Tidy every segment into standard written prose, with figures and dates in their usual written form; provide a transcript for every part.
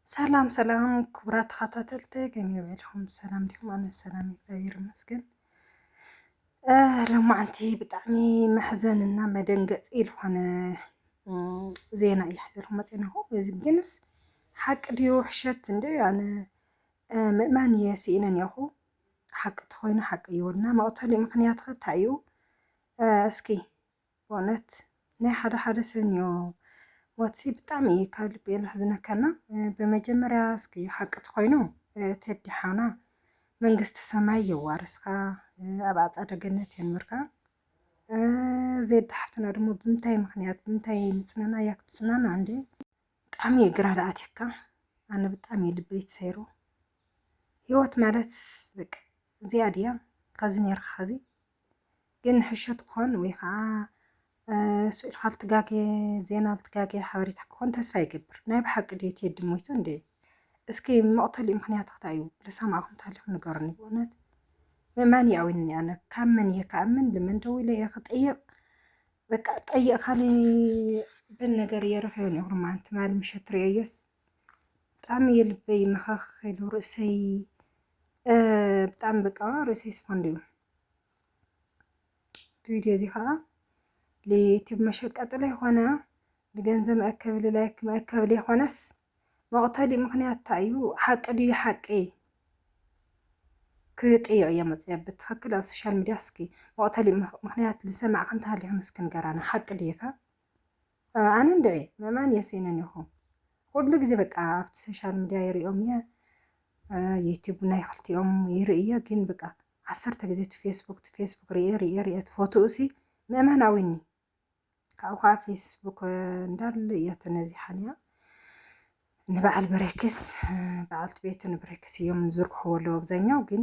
ሰላም ሰላም ክቡራት ተኸታተልቲ ከመይ በልኩም ሰላም ዲኩም? ኣነ ሰላም እግዚአብሔር ይመስገን። ሎማዓንቲ ብጣዕሚ መሕዘንና መደንገፂ ዝኾነ ዜና እዩ ሓዚርኩም መፂናኹ። እዚ ግንስ ሓቂ ድዩ ውሕሸት እንዴ? ኣነ ምእማን እየ ስኢነ እኒአኹ። ሓቂ እንተኾይኑ ሓቂ ይበልና። መቕተሊ ምክንያት ኸ እንታይ እዩ? እስኪ ብእውነት ናይ ሓደ ሰብ እኒኦ ሞትሲ ብጣዕሚ እዩ ካብ ልቢ ዘሕዝነካና። በመጀመርያ እስኪ ሓቂ እንተኾይኑ ቴዲ ሓውና መንግስቲ ሰማይ የዋርስካ ኣብ ኣፀደ ገነት የንብርካ። ዜድ ሓፍትና ድማ ብምንታይ ምክንያት ብምንታይ ምፅናና እያ ክትፅናና እንዴ? ብጣዕሚ እዩ ግራ ዝኣትየካ። ኣነ ብጣዕሚ እዩ ልበይ ተሰይሩ። ሂወት ማለት በቃ እዚኣ ድያ ከዚ ነርካ ከዚ ግን ሕሸት ክኾን ወይ ከዓ ስኢልካ ልትጋገየ ዜና ልትጋገየ ሓበሬታ ክኾን ተስፋ ይገብር። ናይ ብሓቂ ድዩ ቴዲ ሞይቱ እንዴ? እስኪ መቕተሊኡ ምክንያት እንታይ እዩ? ዝሰማዕኹም እንተሃልዩኩም ንገሩኒ። ብእውነት ምእማን እዩ ኣዊንኒ። ኣነ ካብ መን እየ ክኣምን ልመን ደው ኢለ እየ ክጥይቕ በቃ ጠይቕ ካሊእ ብል ነገር እየ ረኺቦ እኒአኹ። ሎማዓንቲ ማል ምሸት ትሪኦዮስ ብጣዕሚ እየ ልበይ መኸኽ ኢሉ ርእሰይ ብጣዕሚ በቃ ርእሰይ ስፈንዱ እዩ። እቲ ቪድዮ እዚ ከዓ ለዩቲብ መሸቀጢ ዘይኮነ ንገንዘብ መአከቢ ላይክ መአከቢ ዘይኮነስ መቕተሊ ምክንያት እንታይ እዩ? ሓቂ ድዩ ሓቂ ክጥይቕ እየ መፅአ ብትክክል ኣብ ሶሻል ሚድያ። እስኪ መቕተሊ ምክንያት ዝሰማዕክ እንተሃልዩኩም እስኪ ንገራና። ሓቂ ድዩኻ? ኣነ እንድዒ ምእማን እየ ስኢነ እኒአኹ። ኩሉ ግዜ በቃ ኣብቲ ሶሻል ሚድያ ይሪኦም እየ ዩቲብ ናይ ክልቲኦም ይርኢ እየ። ግን በቃ 10 ግዜ ቲ ፌስቡክ ሪአ ትፈትኡ ሲ ምእማን ኣዊኒ ካብኡ ከዓ ፌስቡክ እንዳለ እያ ተነዚሓን እያ። ንበዓል ብሬክስ በዓልቲ ቤትን ብሬክስ እዮም ዝርክሕዎ ኣለዉ ኣብዛኛው። ግን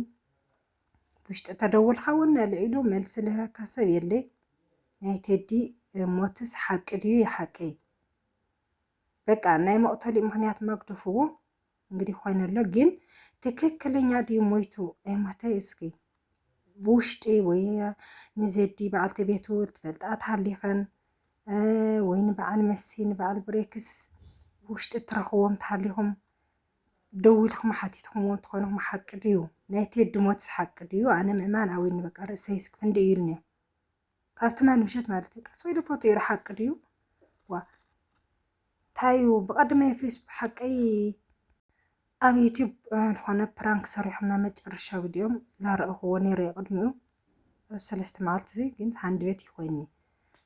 ውሽጢ ተደውልካ እውን ልዒሉ መልሲ ዝህበካ ሰብ የለይ። ናይ ቴዲ ሞትስ ሓቂ ድዩ ይሓቂ? በቃ ናይ መቕተሊ ምክንያት መግደፍዎ እንግዲህ ኮይኑ ኣሎ። ግን ትክክለኛ ድዩ ሞይቱ ኣይሞተ? እስኪ ብውሽጢ ወይ ንዜዲ በዓልቲ ቤቱ ትፈልጣ ተሃሊኸን ወይ ንበዓል መሲ ንበዓል ብሬክስ ውሽጢ እትረኽቦም ተሃሊኹም ደው ኢልኩም ሓቲትኩምዎ እንትኾንኩም ሓቂ ድዩ? ናይ ቴዲ ሞትስ ሓቂ ድዩ? ኣነ ምእማን ኣዊኒ በቃ ርእሰይ ስክፍንዲ እዩ ኢሉኒ። ካብቲ ማል ምሸት ማለት እዩ። ቀስ ወይ ፎቶ ይረ ሓቂ ድዩ? ዋ ታዩ ብቐድመ ፌስቡክ ሓቀይ ኣብ ዩቲብ ዝኾነ ፕራንክ ሰሪሖምና መጨረሻ ቪድዮም ላረእኽዎ ነይረ ቅድሚኡ 3 መዓልቲ እዚ ግን ሃንድቤት ይኮይኒ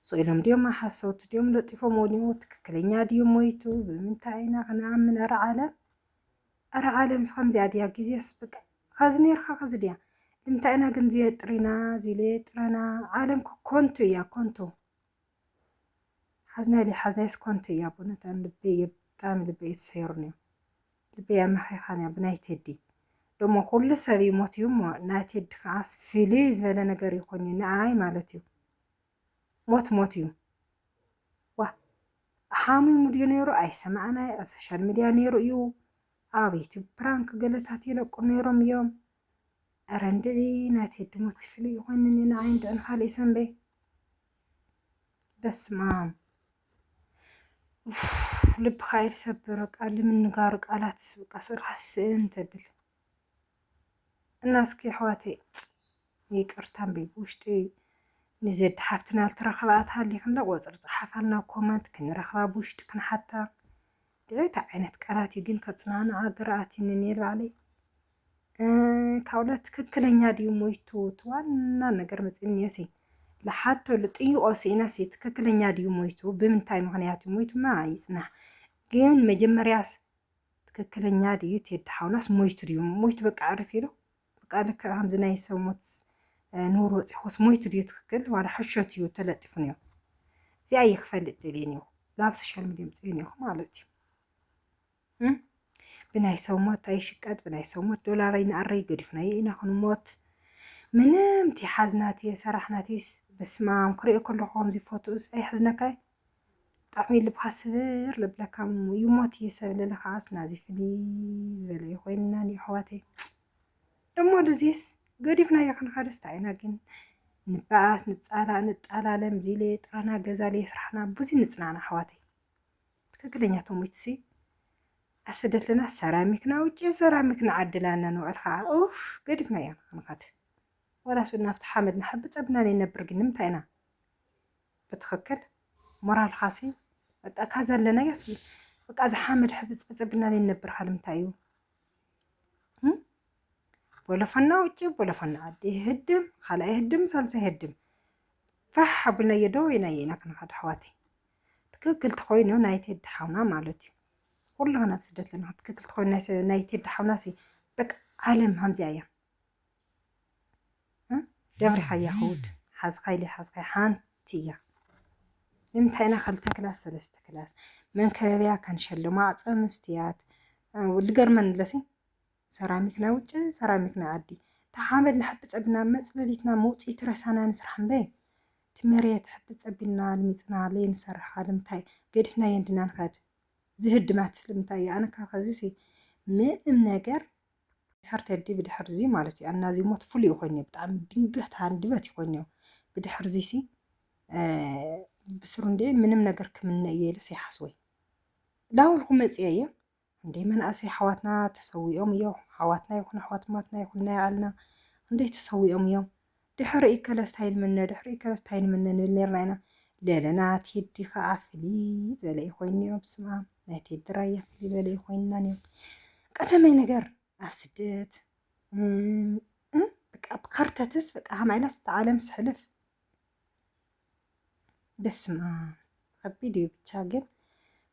ስኢሎም ድዮም ሓሰውቲ ድዮም ለጢፎም ወሊዎ ትክክለኛ ድዩ ሞይቱ? ብምንታይ ኢና ክንኣምን? ኣረ ዓለም ከምዚኣ ድያ? ግዜስ በቃ ከዚ ነርካ ከዚ ድያ? ንምንታይ ኢና ግን ዝየጥሪና ዝለየጥረና? ዓለም ኮንቱ እያ ኮንቱ። ሓዝናይስ ኮንቱ እያ። ብእውነት ልበይ ብጣዕሚ ልበይ ተሰይሩኒ እዩ። ልበይ ኣመኺኻን እያ ብናይ ቴዲ ደሞ ኩሉ ሰብ ይሞት እዩ እሞ ናይ ቴዲ ከዓስ ፍልይ ዝበለ ነገር ይኮን ንኣይ ማለት እዩ። ሞት እዩ። ዋ ሓሚሙ ድዩ ነይሩ? ኣይሰማዕናይ። ኣብ ሶሻል ሚድያ ነይሩ እዩ። ኣብ ዩቲብ ፕራንክ ገለታት ይለቁ ነይሮም እዮም። ኣረ እንዲ ናይ ቴዲ ሞት ፍልይ ይኮንኒ ንኣይ እንድዕን ካልእ ሰንበ በስማም ልብካ ይሰብር። ቃል ምንጋሩ ቃላት በቃ ሱርካ ስእን ተብል እና እስኪ ኣሕዋተይ ይቅርታ እምበይ ብውሽጢ ንዜድ ሓፍትና ልትረኽባ ተሃሊኽና ቁፅሪ ፀሓፋልና ኮመንት ክንረኽባ ብውሽጢ ክንሓታ ድዒታ ዓይነት ቃላት እዩ። ግን ከፅናንዓ ግርኣትኒ ነይሩ ባዕለይ ካብኡለት ትክክለኛ ድዩ ሞይቱ? ዋና ነገር መፅእኒ እየ ሲ ለሓቶ ልጥይቆ ሲኢና ሲ ትክክለኛ ድዩ ሞይቱ? ብምንታይ ምክንያት እዩ ሞይቱ? ማ ይፅናሕ። ግን መጀመርያስ ትክክለኛ ድዩ ቴዲ ሓውናስ ሞይቱ ድዩ? ሞይቱ በቃ ዓርፍ ኢሉ በቃ ልክዕ ከምዚ ናይ ሰብ ሞት ንውር ወፂኹስ ሞይቱ ድዩ ትክክል? ዋላ ሕሸት እዩ ተለጢፉ ነዮ። እዚኣ ይክፈልጥ ደልየ ነይሩ ናብ ሶሻል ሚድያ ምፅእ ነይኹ ማለት እዩ። ብናይ ሰብ ሞት ኣይሽቀጥ፣ ብናይ ሰብ ሞት ዶላር ይንኣረይ ገዲፍና ኢና ክንሞት ምንም ሓዝናት ሰራሕናትስ በስማም ክሪኦ ከለኹ ከምዚ ፎቶስ ኣይሕዝነካይ? ብጣዕሚ ልብካ ስብር ልብለካ ይሞት እየ ሰብ ለለካዓስ ናዚ ፍልይ ዝበለ ይኮይንና ኒ ኣሕዋተይ ደሞ ድዚስ ገዲፍና እያ ክንካደስታ ኢና ግን ንባኣስ ንጣላለም ዚለ ጥራና ገዛለ ስራሕና ብዙ ንፅናና ኣሕዋተይ ትክክለኛ ቶሞይትሲ عسدت لنا سيراميكنا وجي سيراميكنا عدلانا نوعلها اوف قدفنا يا نخد ولا سودنا فتح حامد نحب صبنا نبرق نمتاينا بتخكل مرال خاصي بقى كذا لنا يسبي بقى ز حامد حب صبنا نبر حلمتايو ولا فنا وجي ولا فنا عدي هدم خلا يهدم سالسه يهدم فح بنا يدو ينينا كن خد حواتي تككل تخوينو نايت يدحونا مالتي كلها نفس دت لنا تككل تخوين ناس نايت يدحونا سي بك عالم همزي ايا دبري خي يهود حز خيلي حز خي حانتيا نمتينا خلتا كلاس سلست كلاس من كبيا كان شلو ما عصمستيات والقرمن لسي سيراميكنا وجه سيراميكنا عدي تحامد نحب صبنا مصلليتنا موصي ترسانا نسرحن بي تمريت حب صبنا الميصنا لين سرح علمتاي قدفنا يندنا نخد زهدمات لمتاي انا كخزيسي من نجر حرت بدي حرزي مالتي انا زي موت فلي يخوني بطعم بنبهت عندبت يخوني بدي حرزيسي بسرندي منم نجر كمن يلس يحسوي لا ولكم مصيايه دايما اسي حواتنا تسويهم يوم حواتنا يكون حوات ماتنا يكون يعلنا عندي تسويهم يوم دحري كلاستايل منا دحري كلاستايل منا نليرنا لا لنا تيدي خافلي زلي خويني بسما ناتي درايه في بالي خوينا نيو قدمي نجر افسدت بقى بكرتتس بقى هم عيناس تعالم سحلف بسما خبيدي بتشاغل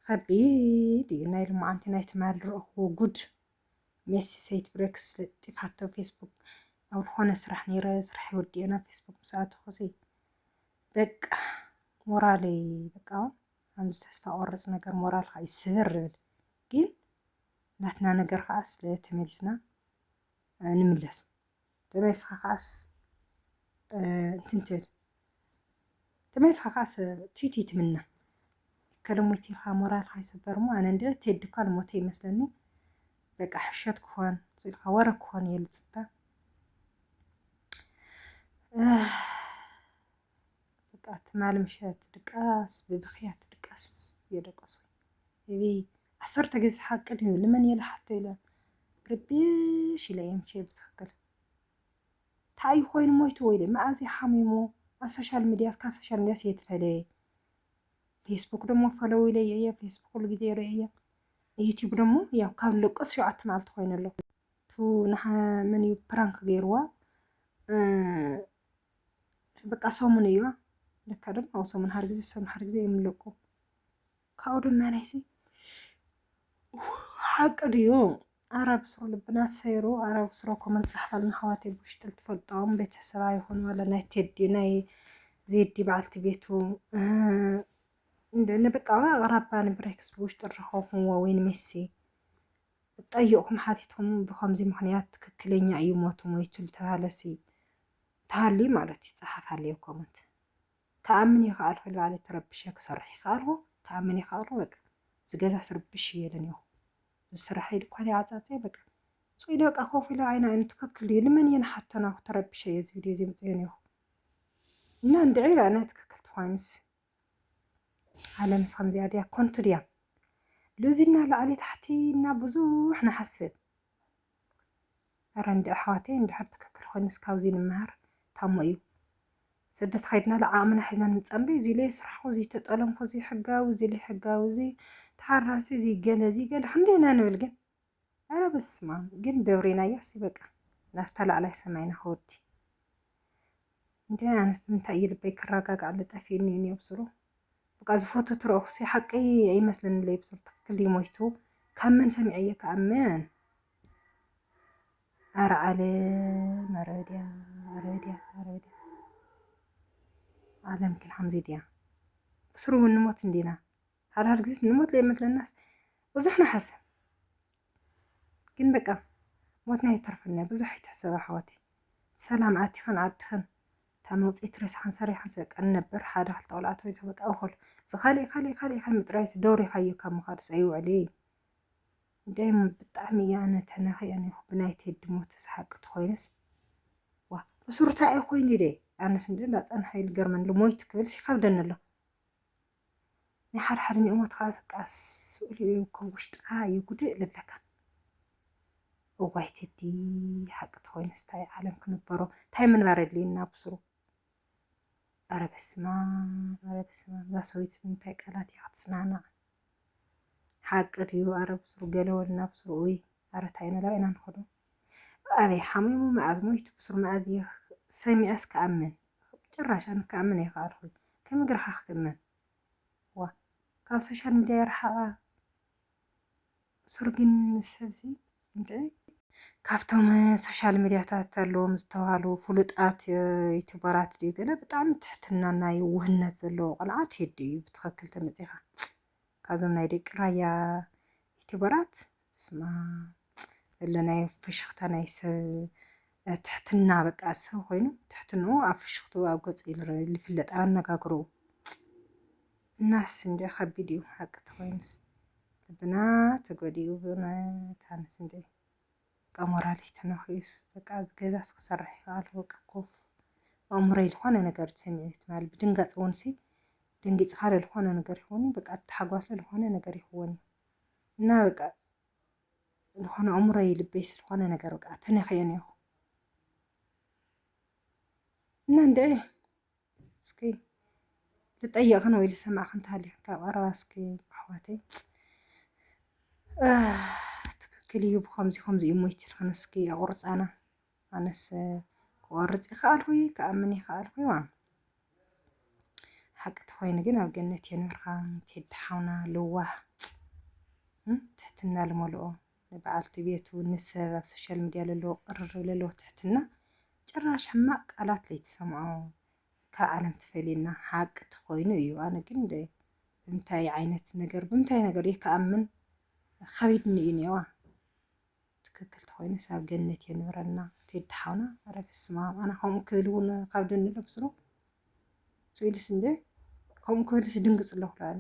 خبيدي نايل ما انت نايت مال هو جود ميسي سيت بريكس تفحتو فيسبوك او هون سرح نيره سرح ودي انا فيسبوك مساعد خوسي بقى مورالي بقى هم تسفى اورس نجر مورال خاي سر ግን ናትና ነገር خاص ለተመልስና ንምለስ ተመልስ خاص እንትንትል ተመልስ خاص ቲቲ ትምና ከለሞቲ ሞራል خاي ሰበርሙ አነ እንደ ተድካል ሞተ ይመስለኒ በቃ حشت كون زي خوره كون يلصبا بقى تمال مشات دقاس ببخيات دقاس يدقص يبي عصرت جز حق له لمن يلحت له ربيش لا يمشي بتخكل تاي خوين مويت ويلي ما ازي حميمو على السوشيال ميديا كان سوشيال ميديا يتفلي فيسبوك دمو فلو لي يا فيسبوك اللي جدير يا يوتيوب دمو يا كان لقص شو عتمالت خوين له تو نح من برانك غيروا بقى سومن ايوا لكدم او سومن حرغزي سومن حرغزي يملقو كاودو مانيسي حق اليوم عرب سرو لبنات سيرو عرب سرو كمان صحفلنا حواتي بوشتل تفضام بيت السراي هون ولا ناي تدي ناي زيدي بعلت بيتو نبقى غرابان بريكس بوشتل رخوف هو وين ميسي طيقهم حاتيتهم بخمزي مخنيات ككلينيا اي موتو مويتو لتهالسي تهالي مالتي صحف عليه كومنت تأمني يخالو اللي علي تربشيك صرحي خالو تأمني يخالو بقى زجاجة سربش يلنيو السرحي لكوالي عزازي بقى سوي لك أخوفي لعينا أن تككلي لمن ينحطنا تربش يزيد يزي متينيو ندعي لأنا تككلت خوينس على مسخم زيادة كنت ريا لوزينا لعلي تحتينا بزوح نحسب رند أحواتي ندحر تككل خوينس كاوزين المهر تامو إيو سدت خيدنا لعامنا حزنا نتصنبي زي لي يسرحو زي تطلمخو زي حقاو زي لي حقاو زي تحراسي زي قال حمدينا نبلقن أنا بس ما قل دورينا يحسي بقى نفتل على سمعنا خورتي انتي أنا بمتأيل بيك الراقاق على تأفيني إني أبصرو بقى زفوتو تروخسي حقي أي مثلا اللي يبصر تكلي مويتو كم من سمعية كأمان أرعالي أروديا على يمكن حمزي ديا بسرو من نموت ندينا هالقزيت نموت لي مثل الناس وزحنا حسن كن بقى موتنا يترفلنا بزح يتحسب حواتي سلام عاتي خن عدخن تعمل يترس حن سري حن سك النبر حدا حتى طلعت ويتبقى أوخل خلي مترايس دوري خيو كم خالص أيوة عليه دايما بالطعمية أنا تناخي يعني بنايتي الدموت سحق تخوينس بصورتها أي خويني ليه أنا سندل لا أنا حيل قرمن لمويت كبل شي خابدن له نحر حرني أموت خاص قاس سؤالي كوشت يقولي لبلك ووايتدي حق تخوين استاي عالم كنبرو تاي من بارد لي نابسرو أرى بسمع لا سويت من تاي قالات يختصنعنا حق ريو أرى بسرو قالوا لنا بسرو وي أرى تاينا لا إنا نخدو أرى حميمو معزمو بسرو معزي سامي أس كأمن ጭራሽ ኣነ ክኣምን ኣይከኣልኩ ከመይ ጌርካ ክክመን ዋ ካብ ሶሻል ሚድያ ይርሓቓ ሱርግን ሰብሲ እንታይ ካብቶም ሶሻል ሚድያታት ኣለዎም ዝተባሃሉ ፍሉጣት ዩቱበራት ድዩ ገለ ብጣዕሚ ትሕትና ናይ ውህነት ዘለዎ ቆልዓ ቴዲ እዩ ብትኽክል ተመፂኻ ካብዞም ናይ ደቂ ራያ ዩቱበራት ስማ ዘሎ ናይ ፍሽኽታ ናይ ሰብ ትሕትና በቃ ሰብ ኮይኑ ትሕትንኡ ኣብ ፍሽኽቱ ኣብ ገፁ ይፍለጥ ኣብ ኣነጋግርኡ እናስ እንደ ከቢድ እዩ ሓቂ ተኮይኑስ ልብና ተጎዲኡ ብነታንስ እንደ በቃ ሞራለይ ተነኺኡስ በቃ ገዛስ ክሰርሕ ይከኣል በቃ ኮፍ ኣእምሮይ ዝኾነ ነገር ሰሚዒት ማለት ብድንጋፅ እውን ሲ ደንጊፅካ ዝኾነ ነገር ይኸውን በቃ ተሓጓስ ዝኾነ ነገር ይኸውን እና በቃ ዝኾነ ኣእምሮይ ልበይ ስለሆነ ነገር በቃ ተነኺየ ነይሩ እና እንደ እስኪ ልጠየቕን ወይ ልሰማዕክን እንተሃሊኽን ካብ ቀረባ እስኪ ኣሕዋተይ ትክክል እዩ ብከምዚ እዩ ሞይቲ ኢልክን እስኪ ኣቁርፃና ኣነስ ክቆርፅ ይከኣልኩ ክኣምን ይከኣልኩ ዋ ሓቂ ተኮይኑ ግን ኣብ ገነት የንብርካ ቴዲ ሓውና ልዋህ ትሕትና ልመልኦ ንበዓልቲ ቤቱ ንሰብ ኣብ ሶሻል ሚድያ ዘለዎ ቅርርብ ዘለዎ ትሕትና ጭራሽ ሕማቅ ቃላት ለይትሰምዖ ካብ ዓለም ተፈልየና ሓቂ ተኮይኑ እዩ ኣነ ግን ብምንታይ ዓይነት ነገር ብምንታይ ነገር ክኣምን ከቢድኒ እዩ ኒአዋ ትክክል ተኮይኑስ ኣብ ገነት የንብረና ቴዲ ሓውና ኧረ በስመ ኣብ ኣነ ከምኡ ክብል እውን ካብ ደኒ ለብስሮ ስኢልስ እንደ ከምኡ ክብልስ ድንግፅ ኣለኹ ኣነ